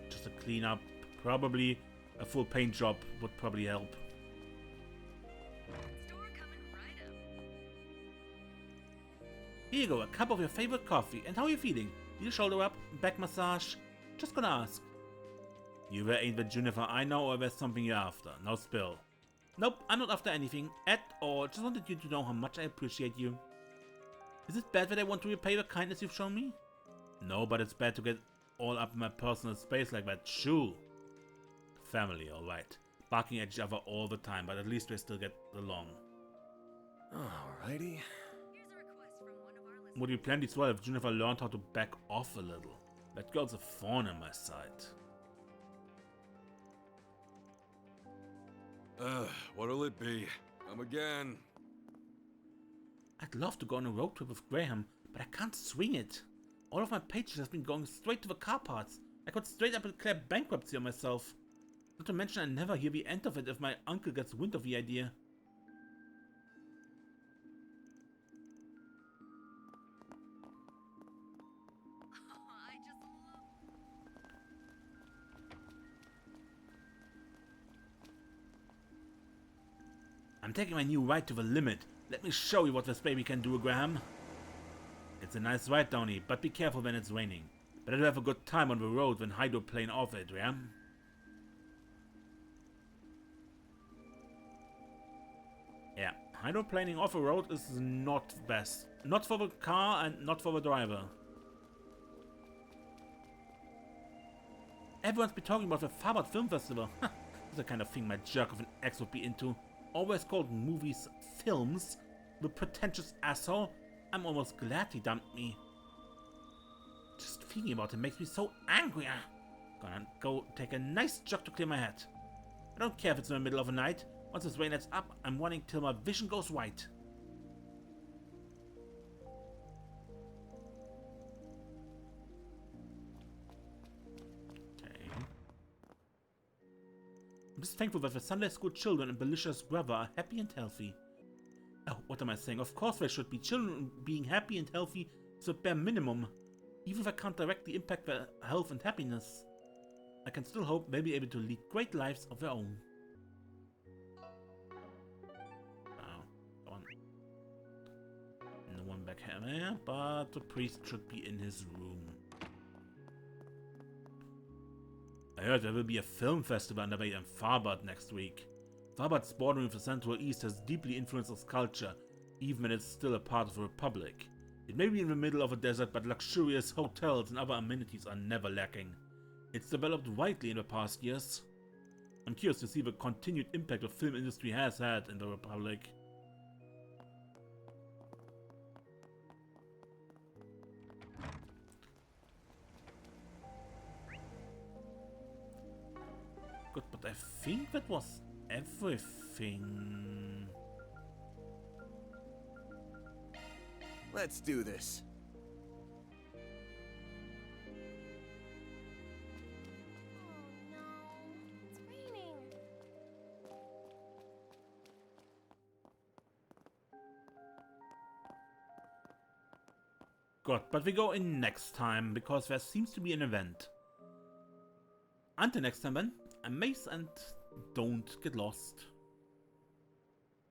just a cleanup. Probably a full paint job would probably help. Here you go, a cup of your favorite coffee. And how are you feeling? Need a shoulder up? Back massage? Just gonna ask. You ain't the Jennifer I know, or there's something you're after. No spill. Nope, I'm not after anything at all. Just wanted you to know how much I appreciate you. Is it bad that I want to repay the kindness you've shown me? No, but it's bad to get all up in my personal space like that. Shoo. Family, alright. Barking at each other all the time, but at least we still get along. Alrighty. Would be plenty swell if Jennifer learned how to back off a little. That girl's a thorn in my side. What'll it be? Come again. I'd love to go on a road trip with Graham, but I can't swing it. All of my paychecks have been going straight to the car parts. I could straight up declare bankruptcy on myself. Not to mention I never hear the end of it if my uncle gets wind of the idea. I'm taking my new ride to the limit. Let me show you what this baby can do, Graham. It's a nice ride, Downey, but be careful when it's raining. Better to have a good time on the road than hydroplane off it, yeah? Yeah, hydroplaning off a road is not best. Not for the car and not for the driver. Everyone's been talking about the Farbad Film Festival. That's the kind of thing my jerk of an ex would be into. Always called movies films. The pretentious asshole. I'm almost glad he dumped me. Just thinking about it makes me so angry. Gonna go take a nice jog to clear my head. I don't care if it's in the middle of the night. Once this rain lets up, I'm running till my vision goes white. Okay. I'm just thankful that the Sunday school children in Belicia's brother are happy and healthy. Oh, what am I saying? Of course they should be. Children being happy and healthy is a bare minimum. Even if I can't directly impact their health and happiness, I can still hope they'll be able to lead great lives of their own. Oh, go on. No one back here, but the priest should be in his room. I heard there will be a film festival underway in Farbad next week. Farbad's bordering with the Central East has deeply influenced its culture, even when it's still a part of the Republic. It may be in the middle of a desert, but luxurious hotels and other amenities are never lacking. It's developed widely in the past years. I'm curious to see the continued impact the film industry has had in the Republic. Good, but I think that was everything. Let's do this. Oh no, it's raining. Good, but we go in next time because there seems to be an event. Until next time then, I'm Mace and don't get lost.